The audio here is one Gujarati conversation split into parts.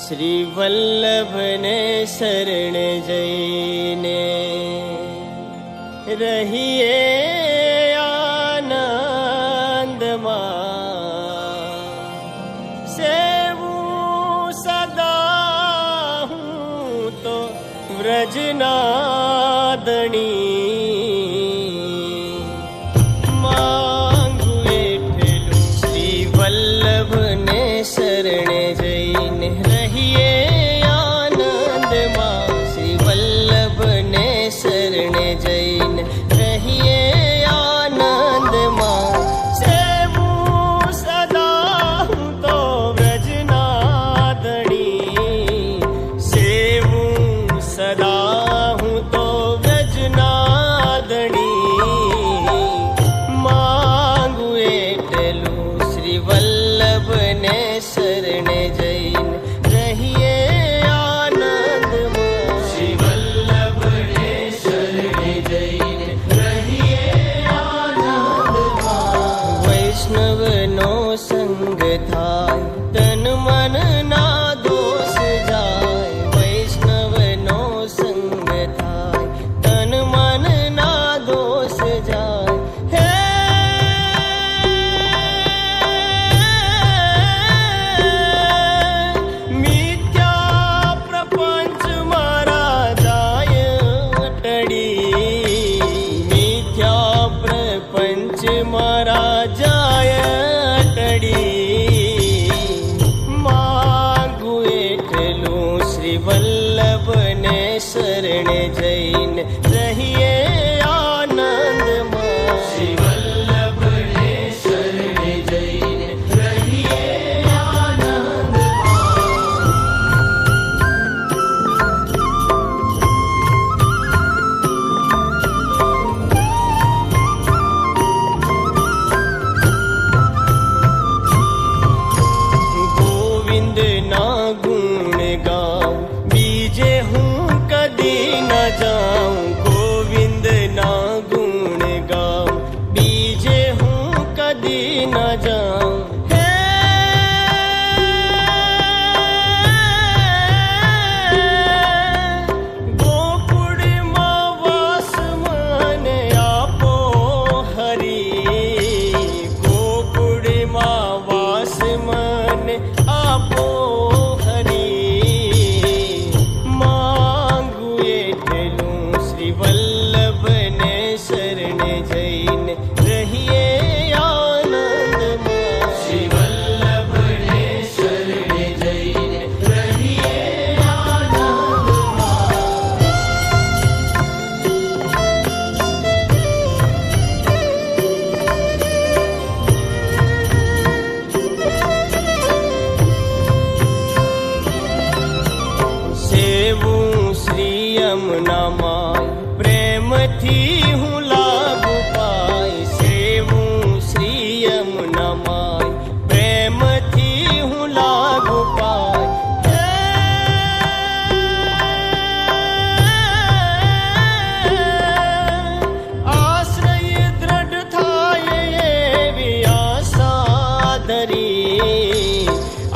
શ્રી વલ્લભને શરણ જઈને રહીએ આનંદમાં. સેવું સદા હું તો વ્રજનાદણી, માંગુ એટલું શ્રી વલ્લભને શરણે જઈને રહીએ આનંદમાં. શ્રી વલ્લભને શરણે જઈને રહીએ આનંદમાં. સેવું સદા હું તો વ્રજનાદણી, સેવું સદા હું તો વ્રજનાદણી, માંગુ એટલું શ્રી વલ્લભને શરણે જઈને રહીએ આનંદમાં. શ્રી વલ્લભને શરણે જઈને રહીએ આનંદમાં. વૈષ્ણવનો સંગ થાય તન મન ના દોષ જાય. વૈષ્ણવનો સંગ થાય તન મન ના દોષ જાય. હે મિથ્યા પ્રપંચ મારા જાય ટળી, મિથ્યા પ્રપંચ મારા જાય ટળી, માંગુ એટલું શ્રી વલ્લભને શરણે જઈને રહીએ આનંદમાં. શ્રી વલ્લભને શરણે જઈને રહીએ આનંદમાં. ગોવિંદના ગુણ ગાઉં બીજે હું કદી ન જાઉં. ગોવિંદના ગુણ ગાઉં બીજે હું કદી ન જાઉં. હે ગોકુળમાં વાસ મને આપો હરી, ગોકુળમાં વાસ મને આપો હરી, માંગુ એટલું શ્રી વલ્લભને શરણે જઈને રહીએ આનંદમાં. શ્રી વલ્લભને શરણે જઈને રહીએ આનંદમાં. સેવું શ્રી યમુના માય પ્રેમથી હું લાગુ પાય. સેવું શ્રી યમુના માય પ્રેમથી હું લાગુ પાય. આશ્રય દ્રઢ થાય એવી આશા ધરી,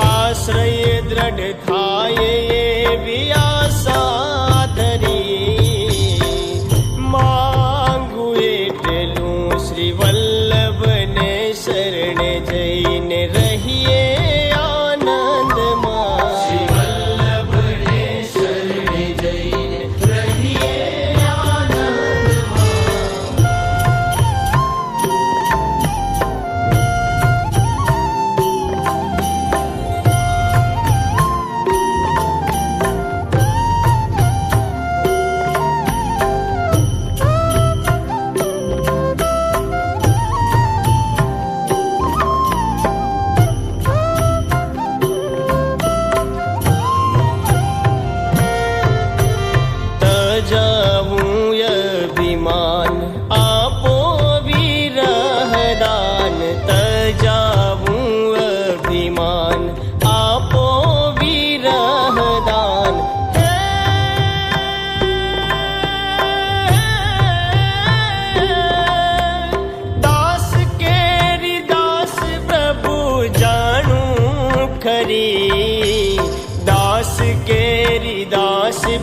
આશ્રય દ્રઢ થાય એવી આશા ધરી, માંગુ એટલું શ્રી વલ્લભને શરણે જઈને રહીએ આનંદમાં. શ્રી વલ્લભને શરણે જઈને રહીએ આનંદમાં.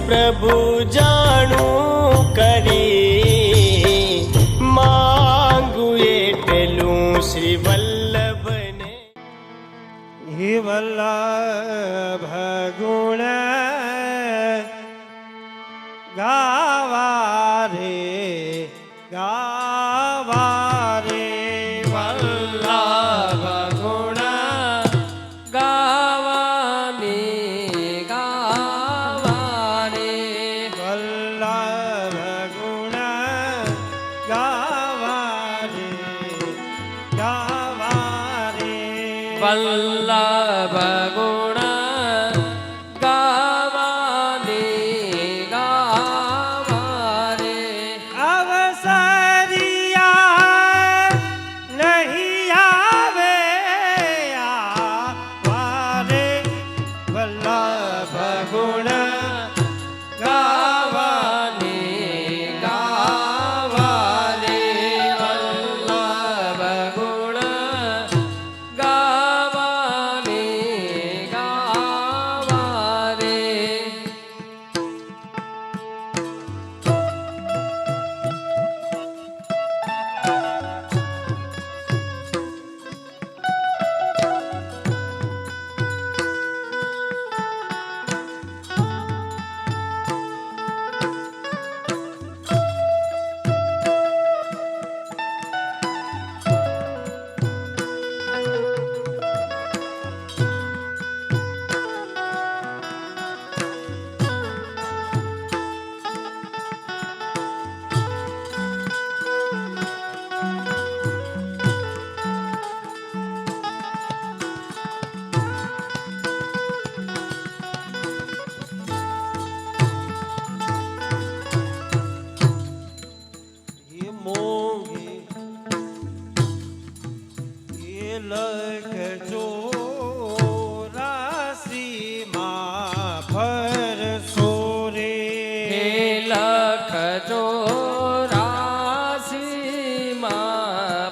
પ્રભુ જાણું કરી માંગુ એટલું શ્રી વલ્લભને. હે વલ્લભ ગુણ ગાવા રે ગાવા રે વલ્લભ ગુણ ગાવાની ગાવા રે. વલ્લભ ગુણ ગાવા રે ગાવા રે વલ્લભ ગુણ ગાવાની ગાવા રે. અવસરિયા નહીં આવે આવારે વલ્લભ ગુણ ગાવાની ગાવા રે. વલ્લભ ગુણ ગાવાની ગાવા રે. એ મોંઘે એ લખજો રાશિમાં ફરશો રે હે લખજો રાશિમાં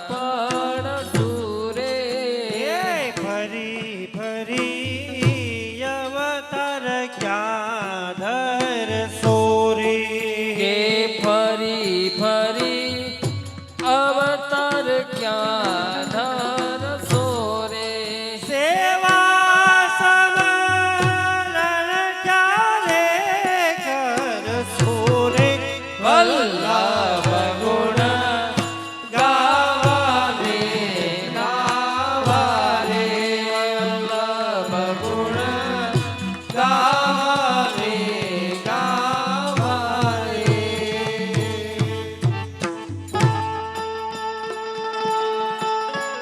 પડશું રે. એ ફરી ફરી અવતાર ક્યાં ધરશો રે કે ફરી ફરી અવતાર ક્યાં ધરશો રે. સેવા સમરણ ક્યારે કરશો રે વલ્લભ ગુણ ગાવાની ગાવા રે. વલ્લભ ગુણ ગાવાની ગાવા રે.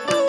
એ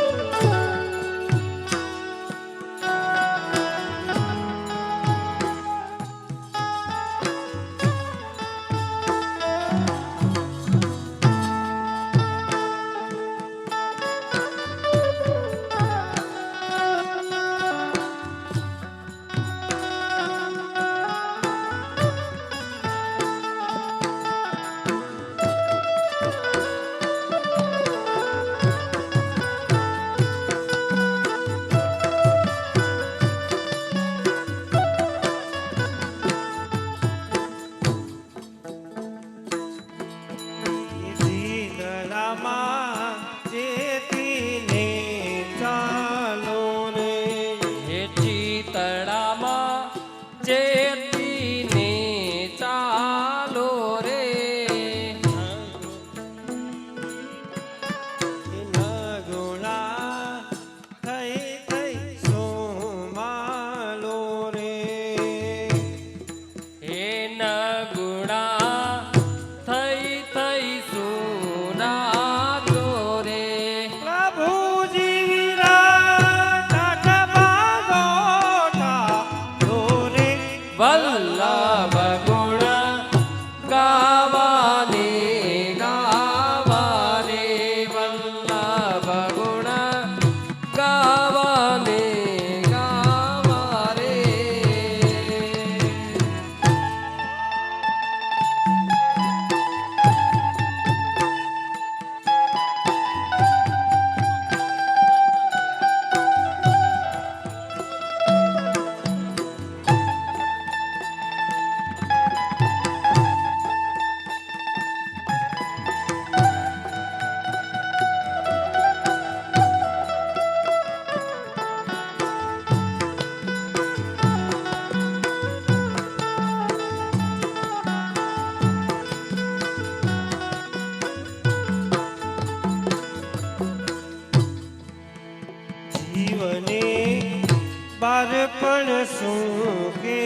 શું કે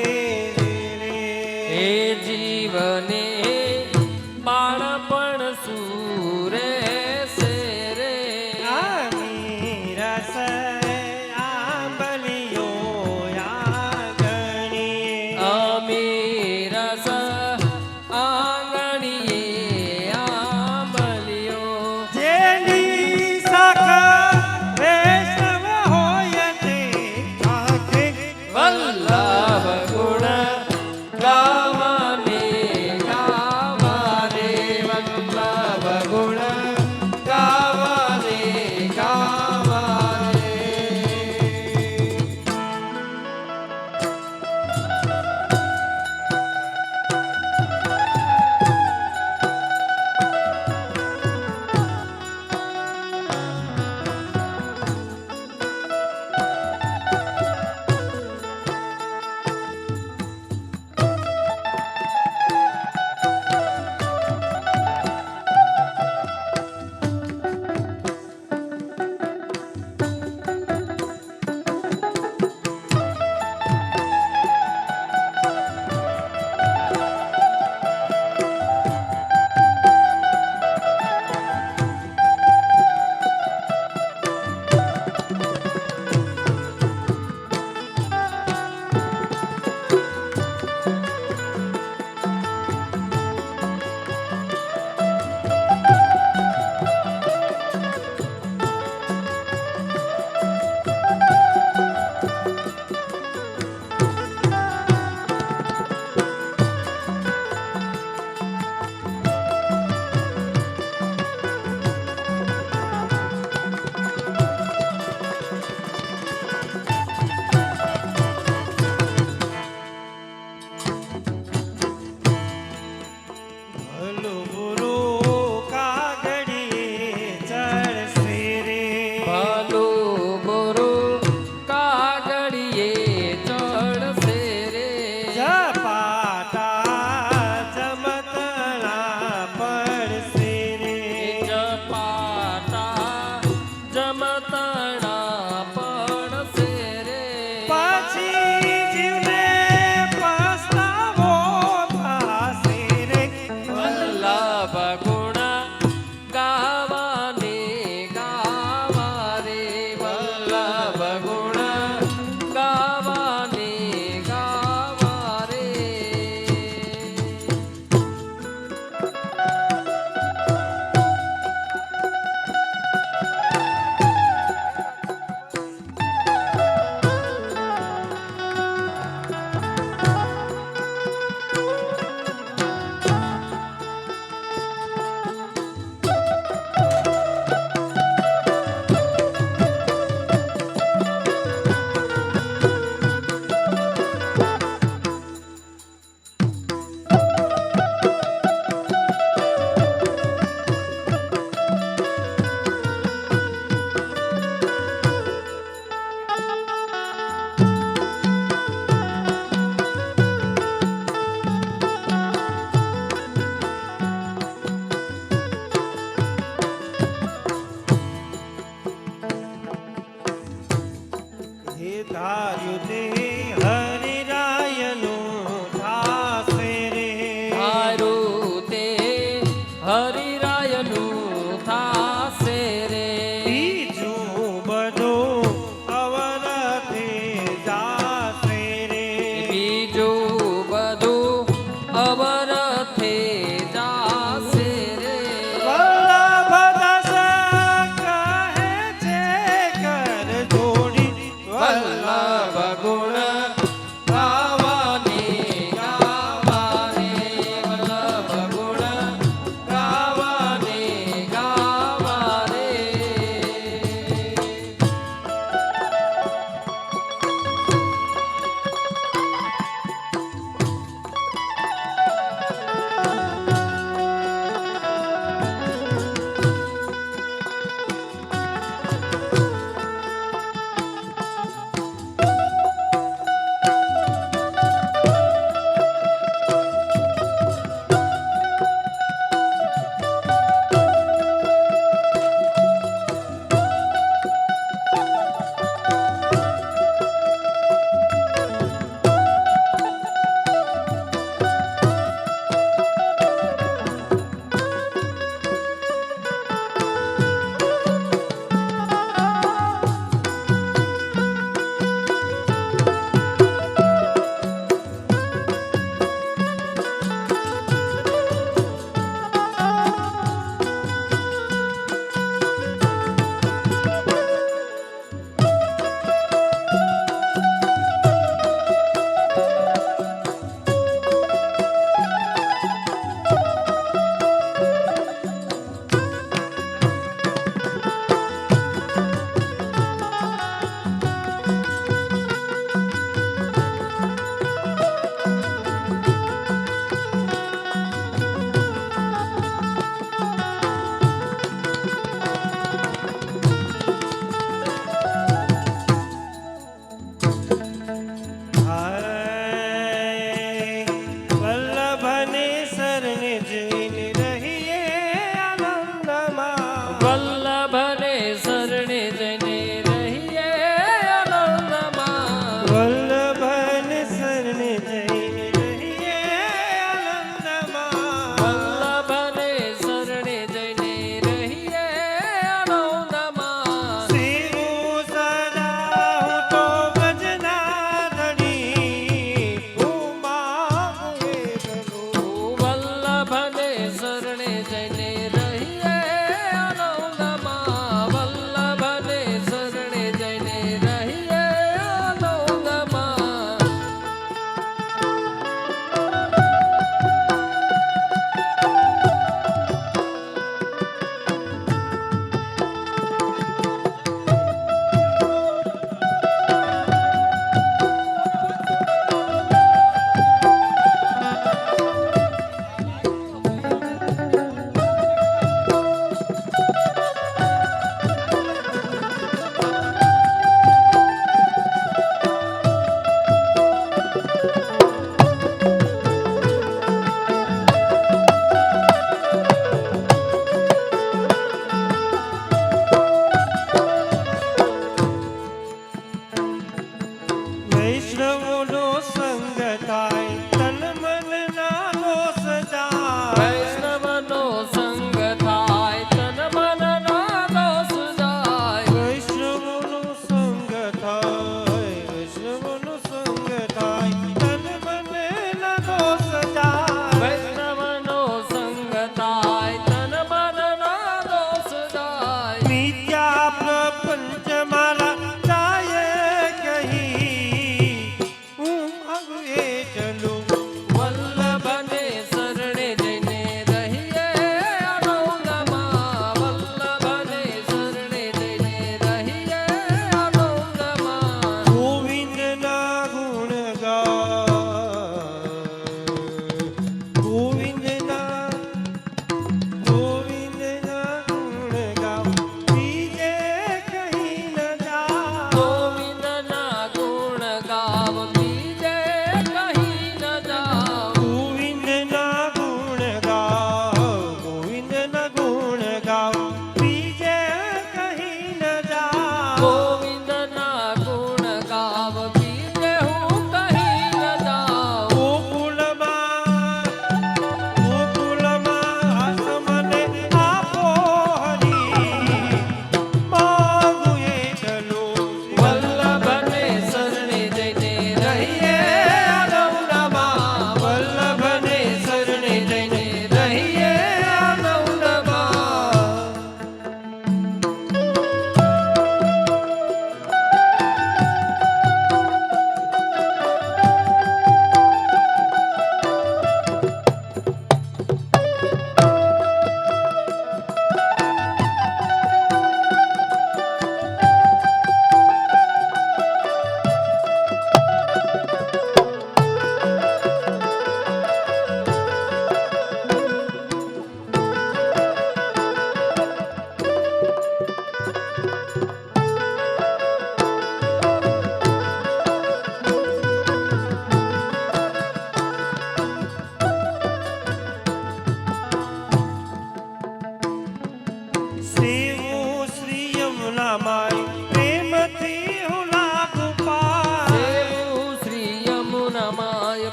હે જીવને બાળપણ સૂરે સે રે રસ આંબલિયો આંગણીએ અમી રસ આંગણીએ આંબલિયો જેની શાખા વૈષ્ણવ હોય તે આંખે વલ્લભ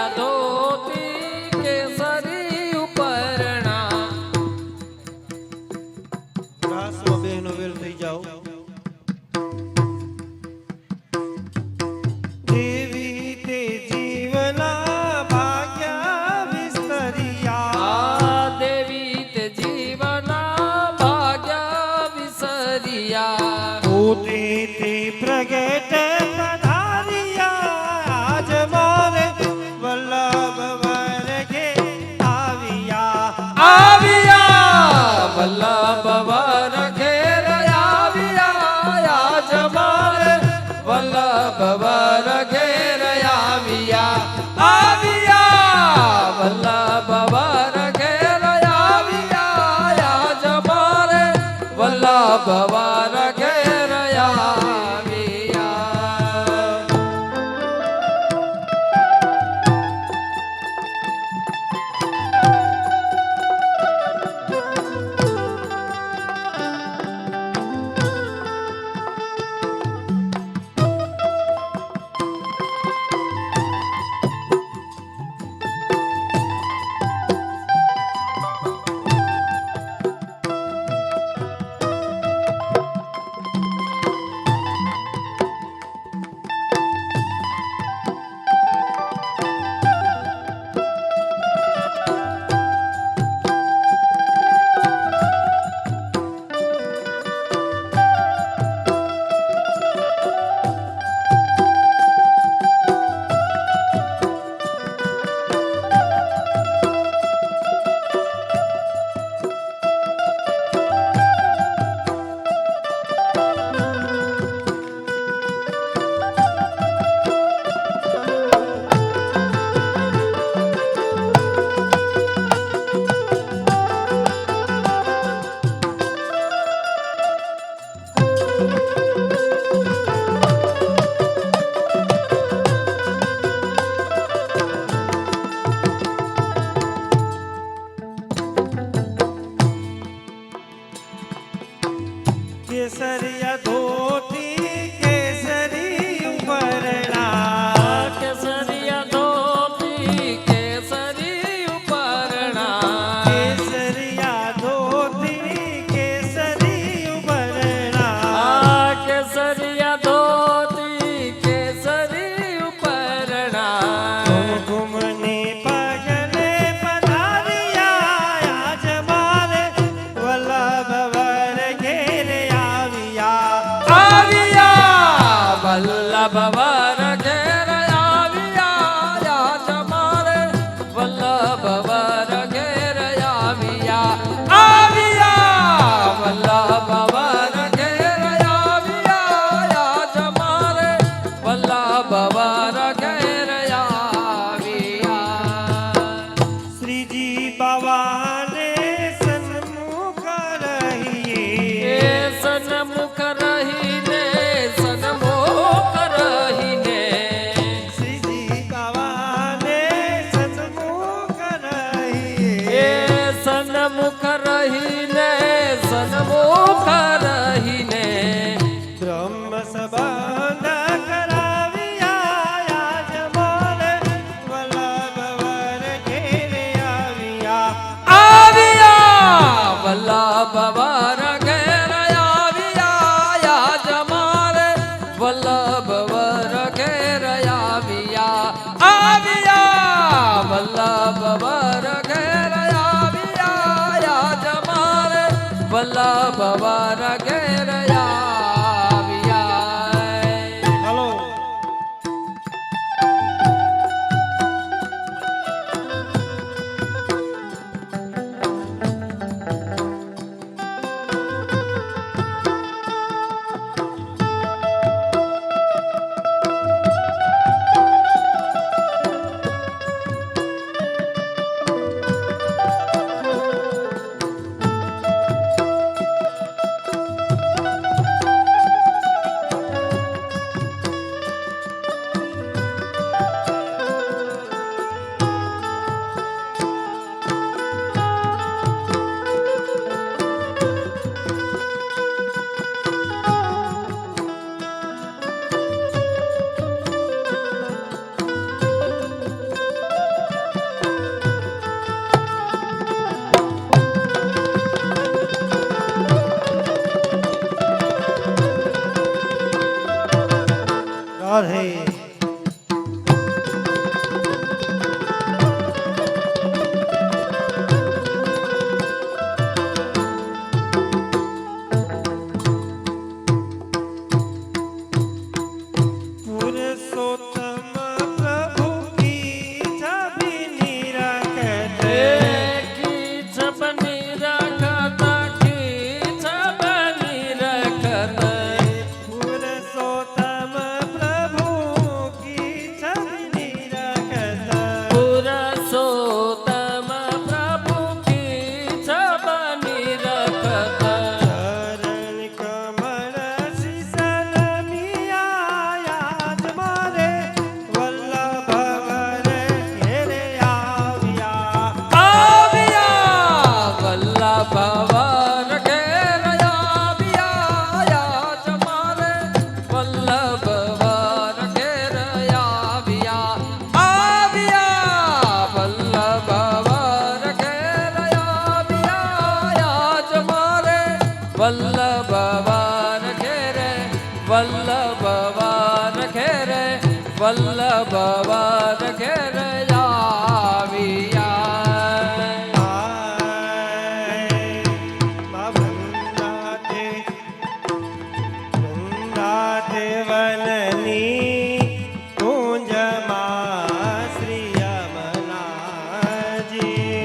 કેસરિયા ધોતી કેસરી ઉપરણા રાસમાં બહેનો વેલ થઈ જાઓ. દેવી તે જીવના ભાગ્યા વિસ્તરિયા. આ દેવી તે જીવના ભાગ્યા વિસરિયા પોતે તે પ્રગટ પધારિયા. આજ મારે વલ્લભ વર્ગે આવ્યા. આવ્યા વલ્લભ વર ઘેર આવ્યા આજ મારે વલ્લભ વર ઘેર આવ્યા આવ્યા વલ્લભ વર ઘેર આવ્યા આજ મારે વલ્લભ વર ઘેર આવ્યા કેસરિયા ધોતી કેસરી ઉપરણા. કેસરિયા ધોતી કેસરી ઉપરણા કેસરિયા ધોતી કેસરી ઉપરણા. આ કેસરિયા ધોતી કેસરી ઉપરણા કુમકુમને પગલે પધાર્યા. આજ મારે વલ્લભ વર્ગે આવ્યા. આવ્યા વલ્લભ વર ઘેર આવ્યા આજ મારે વલ્લભ વર ઘેર આવ્યા આવ્યા વલ્લભ વર ઘેર આવ્યા આજ મારે વલ્લભ વર ઘેર આવ્યા શ્રીજી બાવાને સન્મુખ રહીએ. એ સન્મુખ રહીને સન્મુખ રહીને શ્રીજી બાવાને સન્મુખ રહીએ. એ સન્મુખ રહીને સન્મુખ રહીને બ્રહ્મ સંબંધ કરાવ્યા. આજ મારે વલ્લભ વર્ગે આવ્યા. આવ્યા વલ્લભ વર ઘેર આવ્યા આજ મારે વલ્લભ વર ઘેર આવ્યા આવ્યા વલ્લભ વર ઘેર આવ્યા આજ મારે વલ્લભ વર ઘેર આવ્યા હાલો.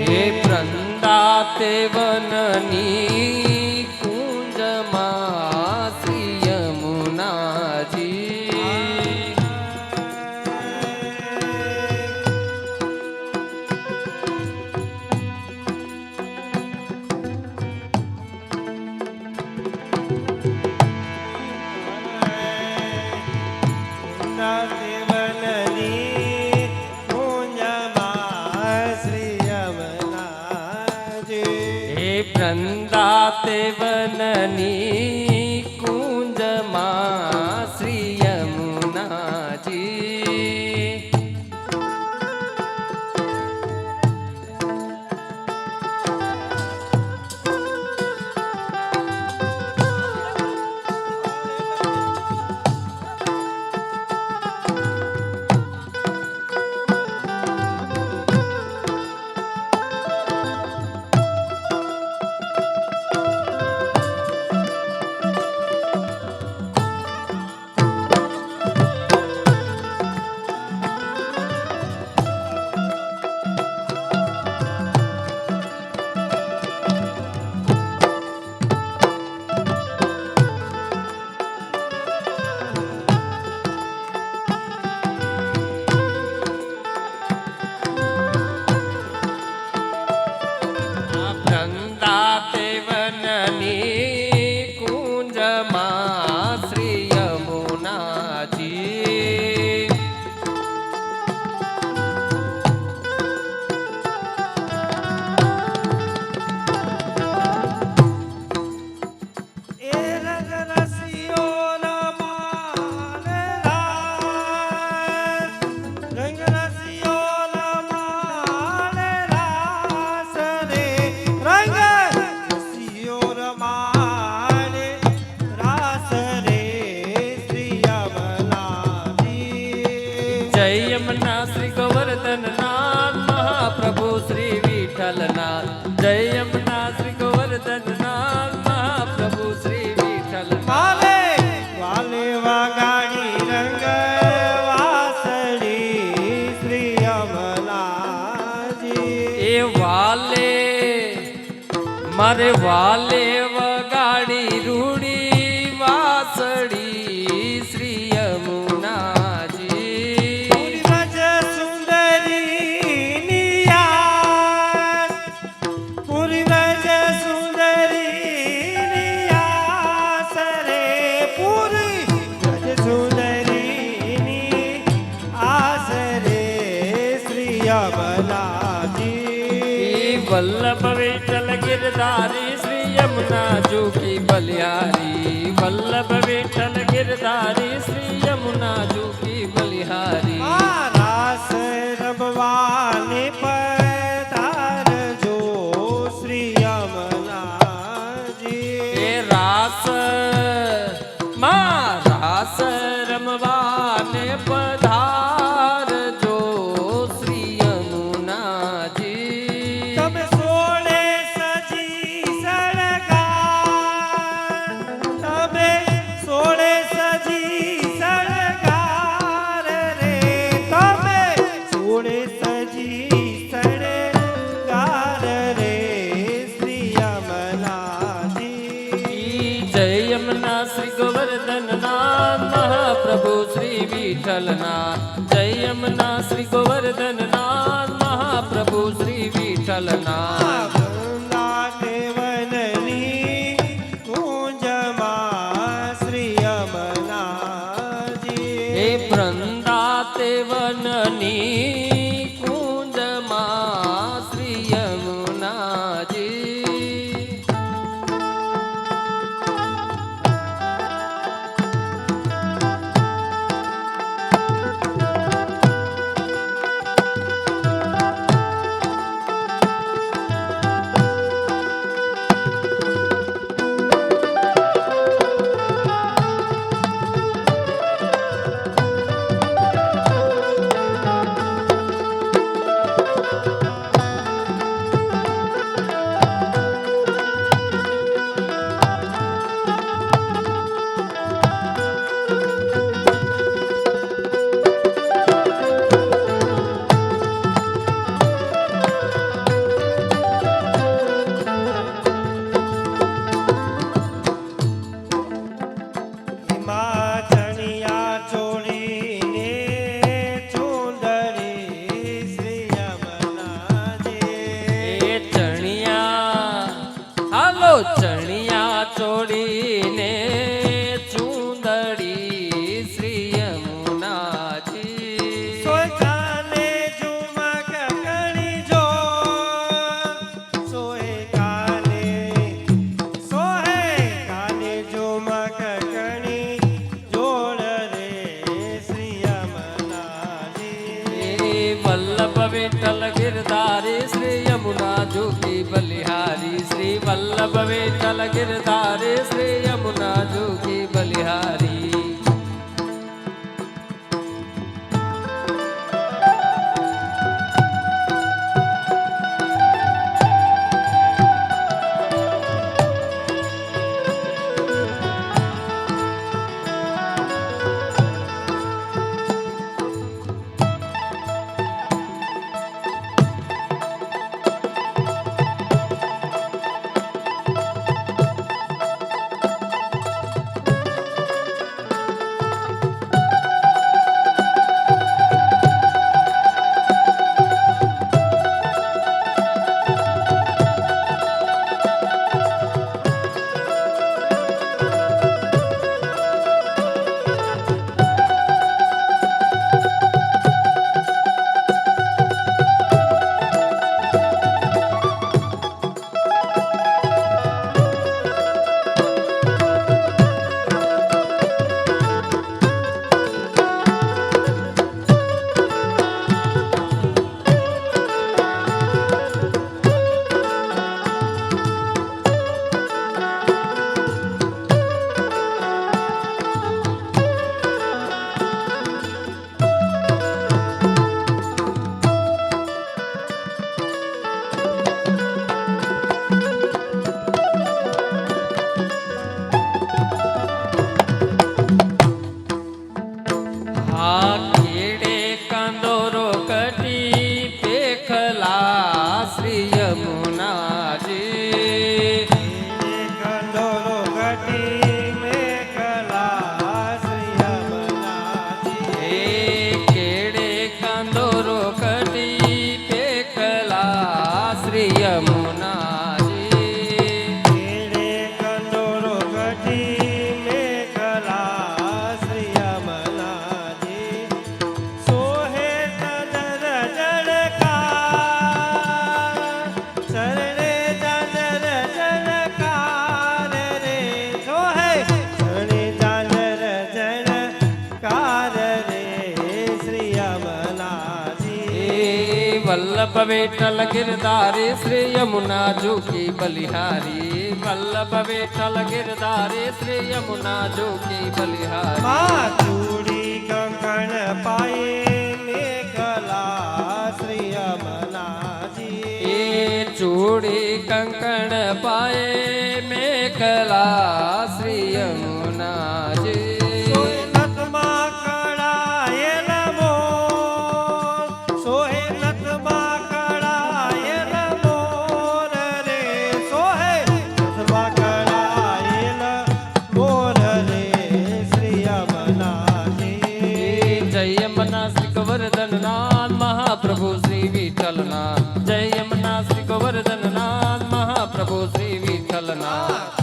એ વૃંદાતે વનની કુંજમાં શ્રી યમુનાજી વૃંદાવનની કુંજમાં શ્રી યમુનાજી. હે વૃંદાતે વનની કુંજમાં શ્રી યમુનાજી વૃંદાતે વનની કુંજમાં શ્રી યમુનાજી એ રંગરસિયોના માળેલા, રંગરસિયોના માળેલા સરે, રંગરસિયોના માળે રાસ રે શ્રી યમલાજી. જય યમુના શ્રી ગોવર્ધનનાથ મહાપ્રભુ શ્રી વિઠ્ઠલનાથ જય યમુના શ્રી ગોવર્ધનનાથ મહાપ્રભુ શ્રી વિઠ્ઠલનાથ વાલે વાલે વાગાડી રંગ વાસળી શ્રી યમલાજી. એ વાલે મારે વાલે વગાડી રૂડી વાસળી શ્રી યમુનાજી પૂરી વ્રજ સુંદરી નિયાસ, પૂરી વ્રજ સુંદરી નિયાસ રે, પૂરી વ્રજ સુંદરી નિયાસ રે શ્રી યમલાજી. વલ્લભ વિઠ્ઠલ गिरधारी श्री यमुना जूकी बलिहारी वल्लभ विठ्ठल गिरधारी श्री यमुना जूकी बलिहारी રાસ રમવાને પધારજો શ્રી યમલાજી. એ રાસ માં રાસ રમવાને પધારજો શ્રી યમુનાજી તમે સોળે સજી સળગાર, તમે સોળે સજી સળગાર રે, તમે સોળે સજી સળગાર રે શ્રી યમલાજી. જય યમુના શ્રી ગોવર્ધનનાથ મહાપ્રભુ શ્રી વિઠ્ઠલનાથ જય યમુના શ્રી ગોવર્ધનનાથ મહાપ્રભુ શ્રી વિઠ્ઠલનાથ વૃંદાતે વનની કુંજમાં શ્રી યમલાજી. હે વૃંદાતે વનની કુંજમાં શ્રી યમુનાજી गिरधारी श्री यमुना जो की बलिहारी श्री वल्लभ विठ्ठल गिरधारी श्री यमुना जो की बलिहारी वल्लभ विठ्ठल गिरधारी श्री यमुना जो की बलिहारी वल्लभ विठ्ठल गिरधारी श्री यमुना जो की बलिहारी माँ चूड़ी कंकण पाए मेखला श्री यमुना जी चूड़ी कंकण पाए मेखला श्री यमुना जी महाप्रभु श्री विठ्ठलनाथ जय यमुना श्री गोवर्धन नाथ महाप्रभु श्री विठ्ठलनाथ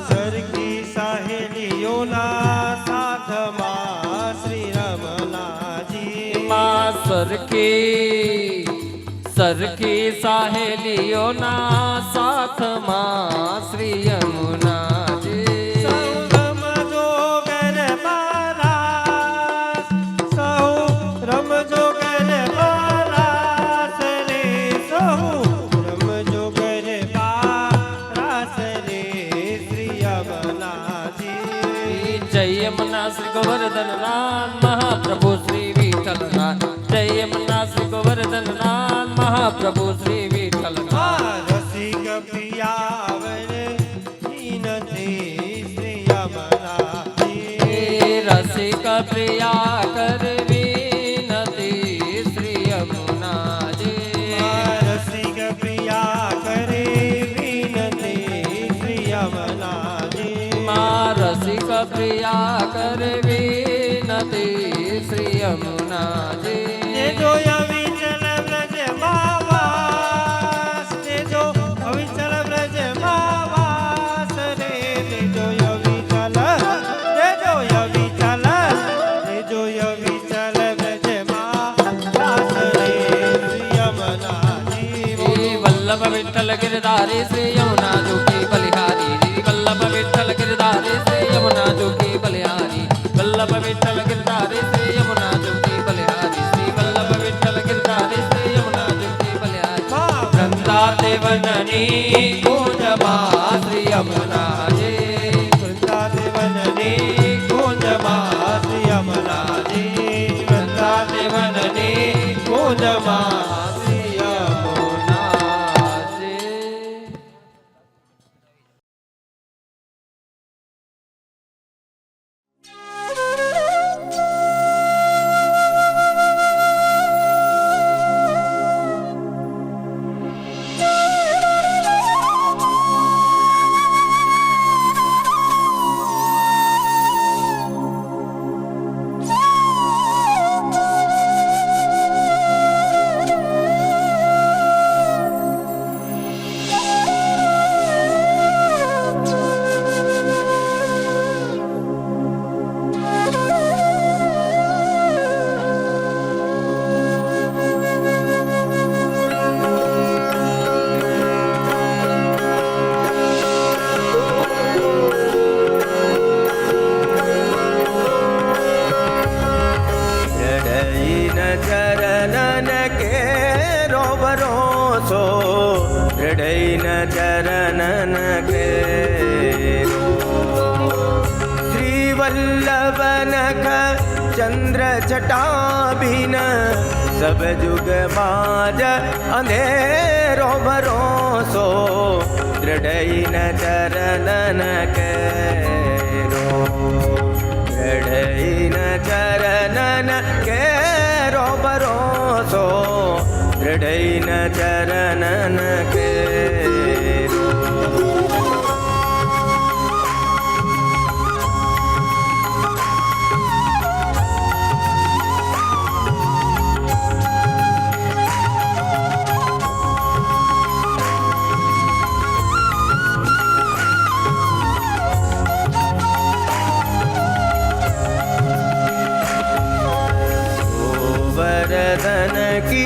सरकी सहेलियों ना साथ माँ श्री रमना जी माँ सरकी सहेलियों ना साथ माँ श्री यमुना यमुना श्री गोवर्धन नाथ महाप्रभु श्री विठ्ठलनाथ जय यमुना श्री गोवर्धन नाथ महाप्रभु श्री विठ्ठलनाथ रसिक प्रिया श्री यमुना रसिक प्रिया कर विनती श्री यमुना रसिक प्रिया करे विनती श्री यमुना रसिक प्रिया कर विनती श्री यमुना जी जो अविचल ब्रज मावास जो अविचल ब्रज मावास रे जो अविचल ब्रज मावास रे श्री यमुना जी वल्लभ विठ्ठल गिरधारी श्री यमुना जो की बलिहारी वल्लभ विठ्ठल गिरधारी श्री यमुना जो की बलिहारी वल्लभ विठ्ठल गिरधारी श्री यमुना जो की बलिहारी श्री वल्लभ विठ्ठल गिरधारी दृढ़ैन चरणन केरो श्रीवल्लभनख चंद्र जटाभिन सब जुग माज अंधेरो भरोसो दृढ़ैन चरणन केरो दृढ़ैन चरणन केरो भरोसो दृढ़ैन चरणन केरो गोवर्धन की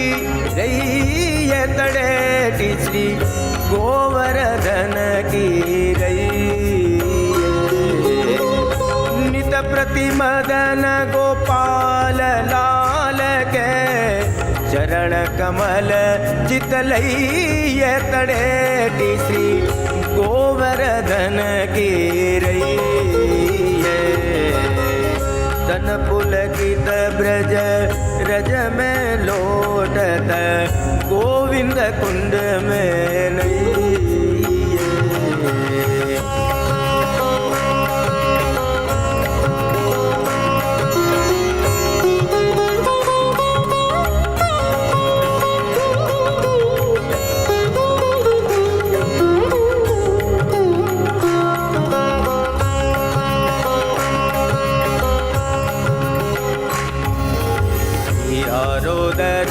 रही है तड़ेटी श्री गोवर्धन की रही नित प्रति मदन गोपाल लाल के चरण कमल चित लई है तड़ेटी श्री गोवर्धन की रही तन पुलकित ब्रज रज में लोटत गोविंद कुंड में नहीं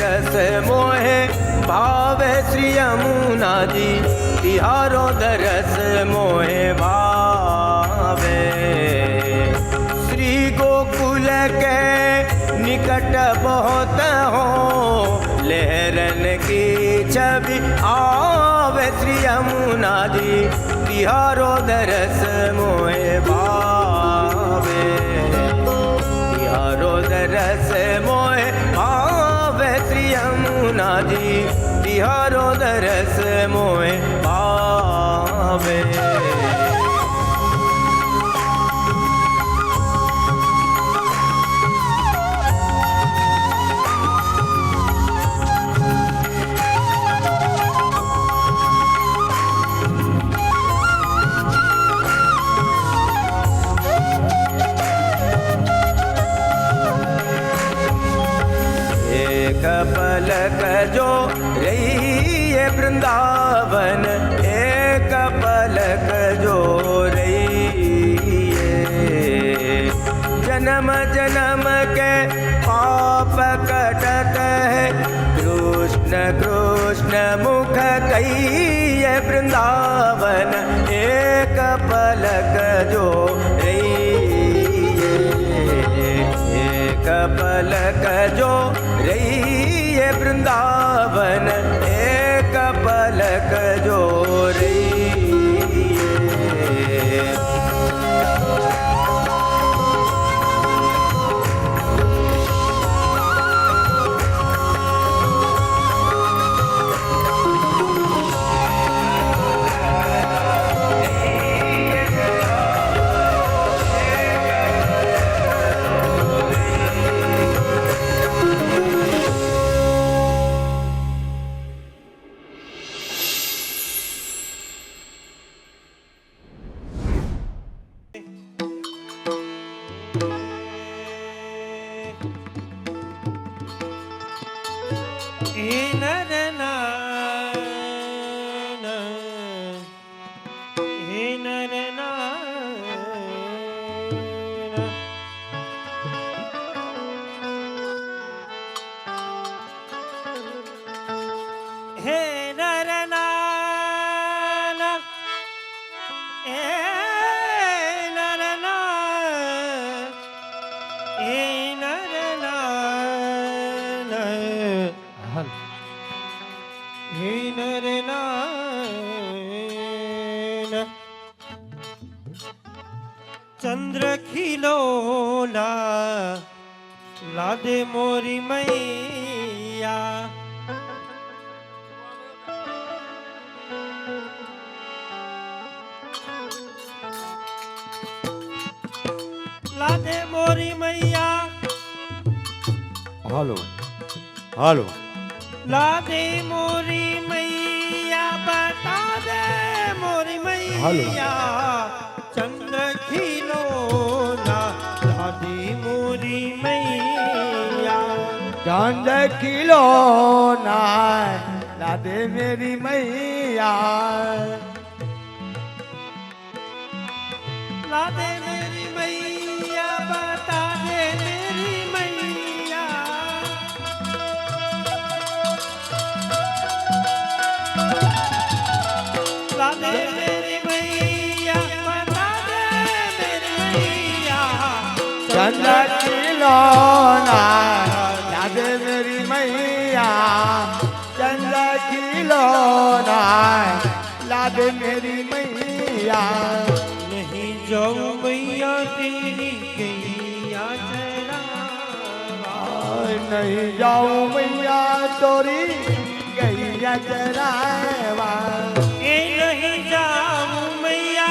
रस मोहे भावे श्री यमुना जी तिहारो दरस मोहे भावे श्री गोकुल के निकट बहुत हो लहरन की छवि आवे श्री यमुना जी तिहारो दरस मोहे भावे तिहारो दरस मोहे भावे श्री यमुना जी तिहारो दरस मोहे भावे पलक जो रही है वृंदावन एक पलक जो रही है जन्म जन्म के पाप कटत है कृष्ण कृष्ण मुख कही है वृंदावन एक पलक जो रही है एक पलक जो रही है वृंदावन एक पलक जो रही है चंद्र खिलोला लादे मोरी मैया રાધે મોરી મૈયા હાલો હાલો રાધે મોરી મૈયા બતા દે મોરી મૈયા ચંદ્ર ખીલો ના રાધે મોરી મૈયા ચાંદ કિલો ના લાદે મેરી મૈયા રાધે મેરી મૈયા બતા દે મેરી મૈયા રાધે મેરી મૈયા બતા દે મેરી મૈયા ચાંદ કિલો ના લાદે મેરી મૈયા ચાંદ કિલો ના લાદે મેરી મૈયા नहीं जाऊं मैया तेरी गैया चरावा नहीं जाऊं मैया तोरी गैया चरावा ए नहीं जाऊं मैया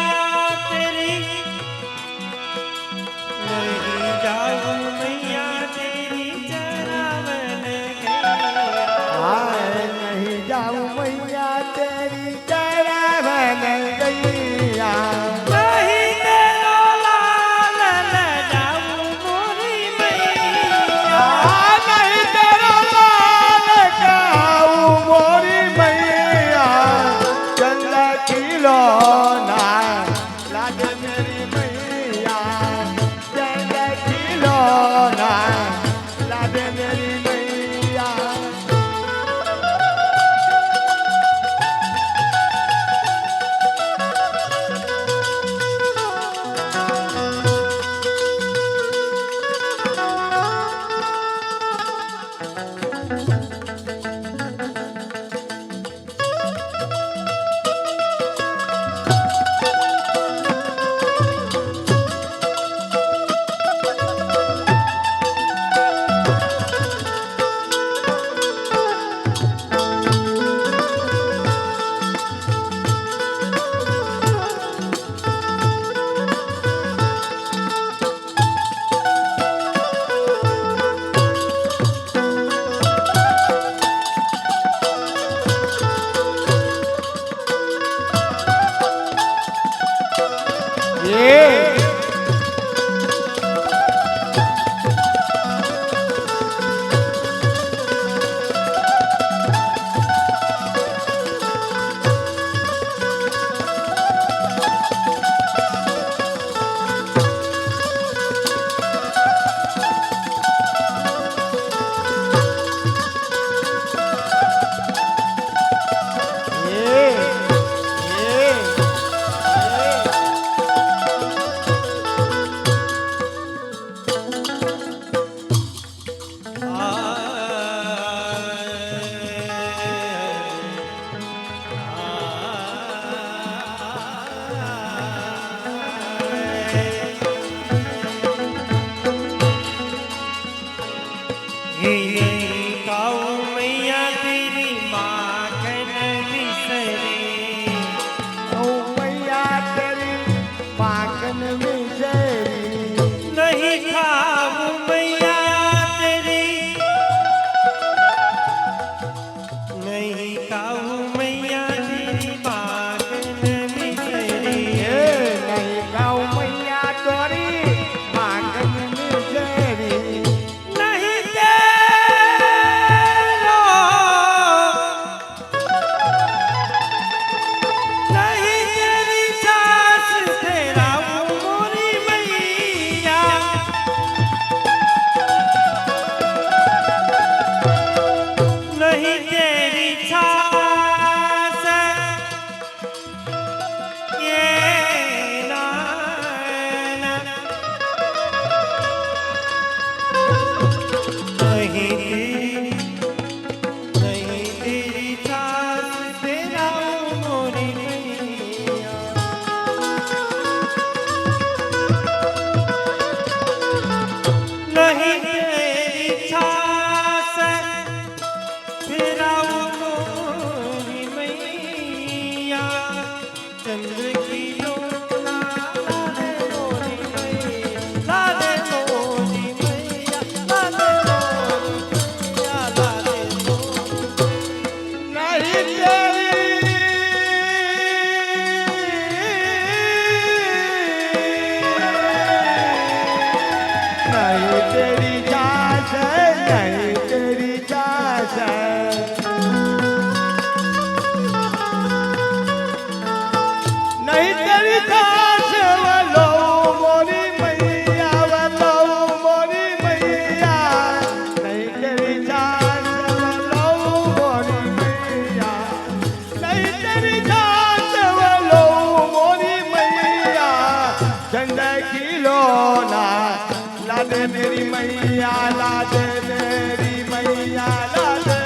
तेरी नहीं जाऊं मैया तेरी चरावन गैया नहीं जाऊं मैया तेरी चरावन गैया नहीं तेरो लाल न जाऊं मोरी मैया नहीं तेरा लाल गाऊं मोरी मैया चंदा किलो ना लागे मेरी मैया चंदा किलो ना लागे मेरी मैया काऊ मैया तेरी माखन मिसरे मैया तेरी पाकन मिसरी नहीं खाऊ मैया तेरी नहीं खाऊ मैया तेरी माखन मिसरी नहीं गाऊं मैया तोरी पाकन मिसरी नहीं तेरो नहीं तेरी सास तेरा मोरी मैया नहीं तेरी छाछ मेरी मैया ला दे मेरी मैया ला दे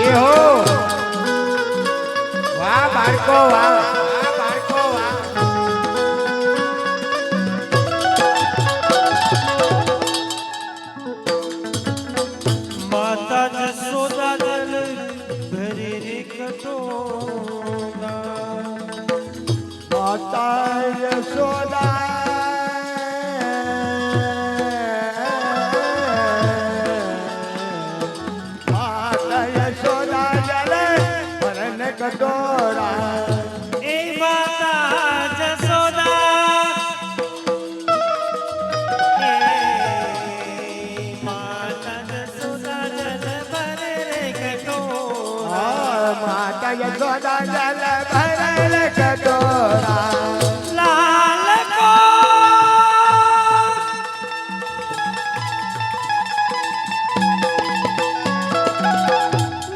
ये हो वाह बाळको वाह वाह बाळको वाह माता जसोदा जल भरी रे कटोरा माता यशोदा माता यशोदा जल भरन कटोरा ए माता जसोदा ए माता जसोदा जल भरे रे कटोरा माता यशोदा जल भरन कटोरा लाल को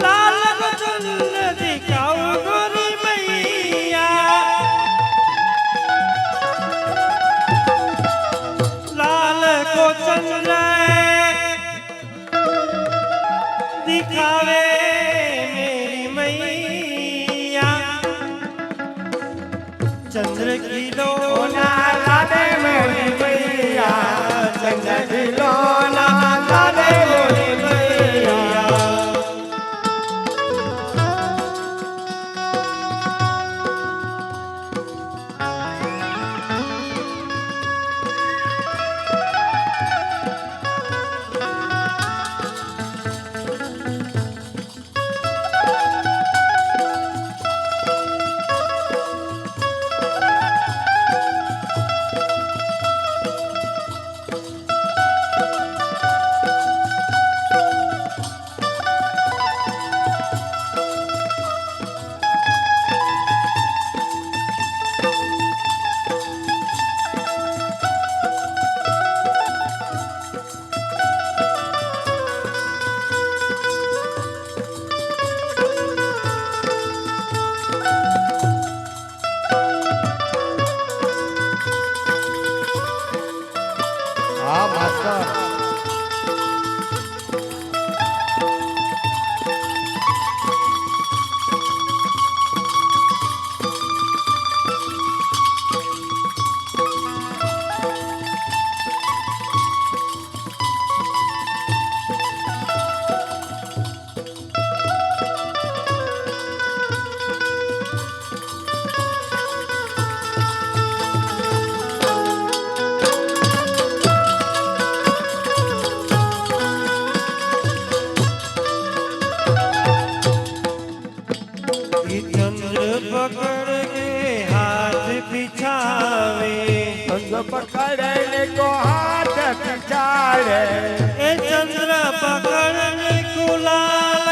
लाल को चल दिखाओ गोरी मैया लाल को चल दिखावे मेरी मैया चंद्र की लोना ला दे मेरी मैया चंद्र की लोना ला दे मेरी मैया हाँ मास्टर ये चंद्र पकड़ के हाथ बिछावे संग पकड़ने को हाथ पिछाड़े ए चंद्र पकड़ने को लाल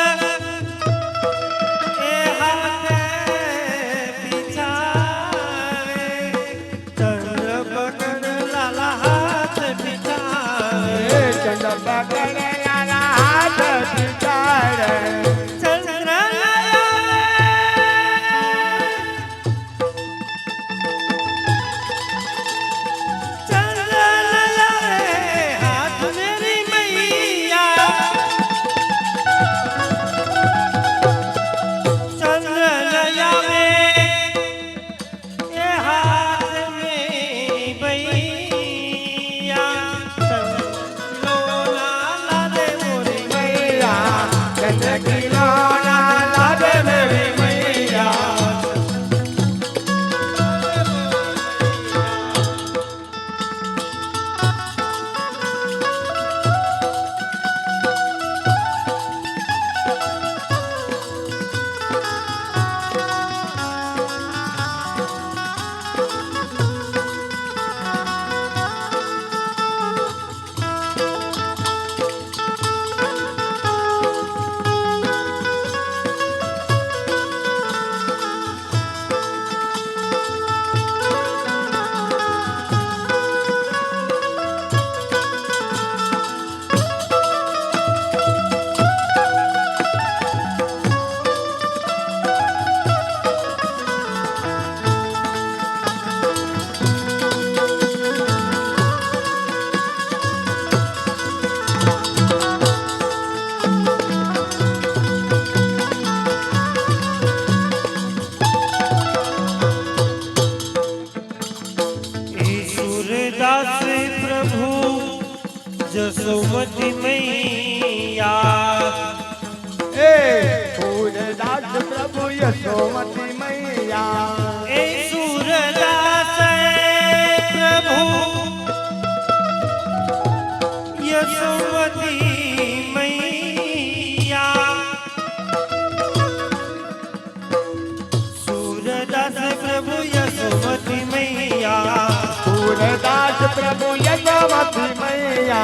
ए हाथ बिछावे चंद्र पकड़ लाला हाथ बिछावे चंद्र पकड़ने वाला हाथ पिछाड़े चंद्र हाथ मेरी मैया यशोमती मैया ए सूरदास प्रभु यशोमती मैया ए सूरदास प्रभु यशोमती मैया सूरदास प्रभु यशोमती मैया सूरदास प्रभु यशोमती मैया